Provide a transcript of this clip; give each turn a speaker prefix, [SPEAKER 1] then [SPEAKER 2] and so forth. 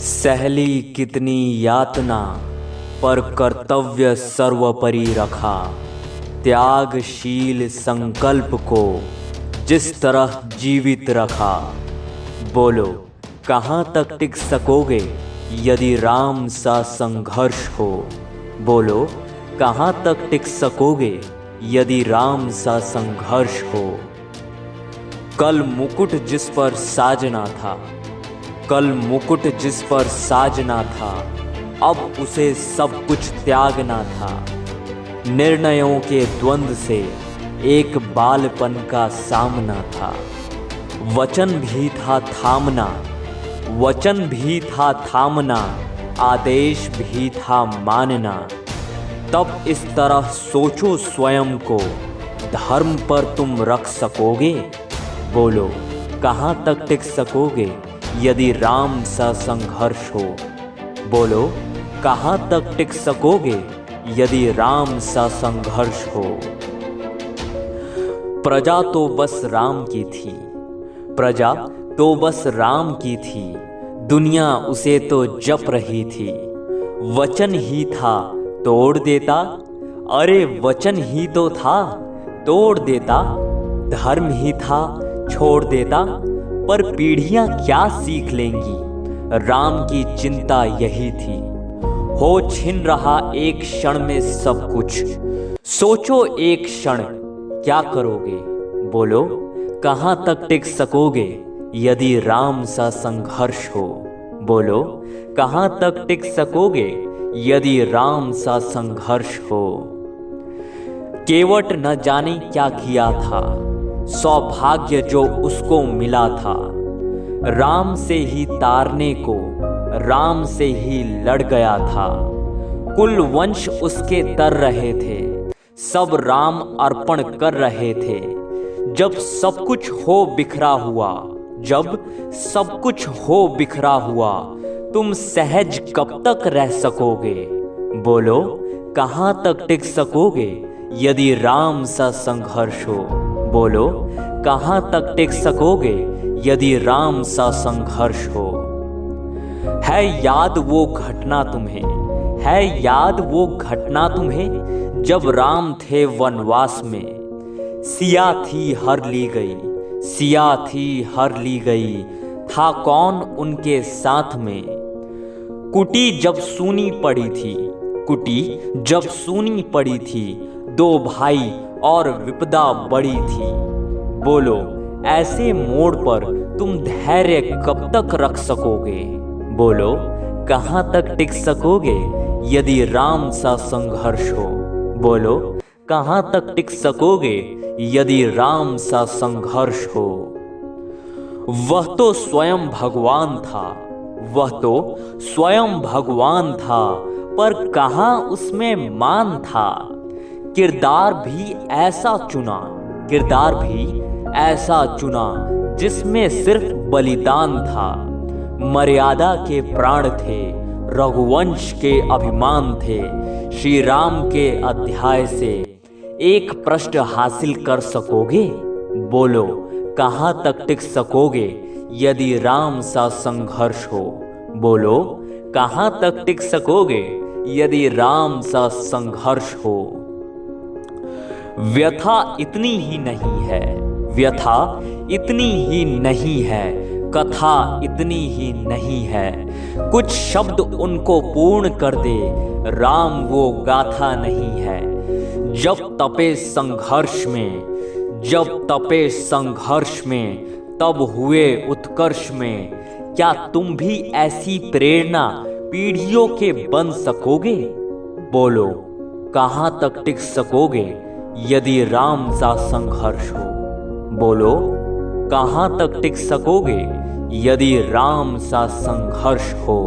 [SPEAKER 1] सहली कितनी यातना पर कर्तव्य सर्वोपरि रखा। त्यागशील संकल्प को जिस तरह जीवित रखा। बोलो कहाँ तक टिक सकोगे यदि राम सा संघर्ष हो। बोलो कहाँ तक टिक सकोगे यदि राम सा संघर्ष हो। कल मुकुट जिस पर साजना था, कल मुकुट जिस पर साजना था, अब उसे सब कुछ त्यागना था। निर्णयों के द्वंद्व से एक बालपन का सामना था। वचन भी था थामना, वचन भी था थामना, आदेश भी था मानना। तब इस तरह सोचो स्वयं को, धर्म पर तुम रख सकोगे। बोलो कहाँ तक टिक सकोगे यदि राम सा संघर्ष हो। बोलो कहाँ तक टिक सकोगे यदि राम सा संघर्ष हो। प्रजा तो बस राम की थी, प्रजा तो बस राम की थी, दुनिया उसे तो जप रही थी। वचन ही था तोड़ देता, अरे वचन ही तो था तोड़ देता। धर्म ही था छोड़ देता, पर पीढ़ियां क्या सीख लेंगी। राम की चिंता यही थी। हो छिन रहा एक क्षण में सब कुछ, सोचो एक क्षण क्या करोगे। बोलो कहाँ तक टिक सकोगे यदि राम सा संघर्ष हो। बोलो कहाँ तक टिक सकोगे यदि राम सा संघर्ष हो। केवट न जाने क्या किया था, सौभाग्य जो उसको मिला था। राम से ही तारने को, राम से ही लड़ गया था। कुल वंश उसके तर रहे थे, सब राम अर्पण कर रहे थे। जब सब कुछ हो बिखरा हुआ, जब सब कुछ हो बिखरा हुआ, तुम सहज कब तक रह सकोगे। बोलो कहाँ तक टिक सकोगे यदि राम सा संघर्ष हो। बोलो कहाँ तक टिक सकोगे यदि राम सा संघर्ष हो। है याद वो घटना तुम्हें, है याद वो घटना तुम्हें, जब राम थे वनवास में। सिया थी हर ली गई, सिया थी हर ली गई, था कौन उनके साथ में। कुटी जब सूनी पड़ी थी, कुटी जब सूनी पड़ी थी, दो भाई और विपदा बड़ी थी। बोलो ऐसे मोड़ पर तुम धैर्य कब तक रख सकोगे। बोलो कहाँ तक टिक सकोगे यदि राम सा संघर्ष हो। बोलो कहाँ तक टिक सकोगे यदि राम सा संघर्ष हो। वह तो स्वयं भगवान था, वह तो स्वयं भगवान था, पर कहाँ उसमें मान था। किरदार भी ऐसा चुना, किरदार भी ऐसा चुना, जिसमें सिर्फ बलिदान था। मर्यादा के प्राण थे, रघुवंश के अभिमान थे। श्री राम के अध्याय से एक प्रश्न हासिल कर सकोगे। बोलो कहाँ तक टिक सकोगे यदि राम सा संघर्ष हो। बोलो कहाँ तक टिक सकोगे यदि राम सा संघर्ष हो। व्यथा इतनी ही नहीं है, व्यथा इतनी ही नहीं है, कथा इतनी ही नहीं है। कुछ शब्द उनको पूर्ण कर दे, राम वो गाथा नहीं है। जब तपे संघर्ष में, जब तपे संघर्ष में, तब हुए उत्कर्ष में। क्या तुम भी ऐसी प्रेरणा पीढ़ियों के बन सकोगे। बोलो कहाँ तक टिक सकोगे यदि राम सा संघर्ष हो। बोलो कहाँ तक टिक सकोगे यदि राम सा संघर्ष हो।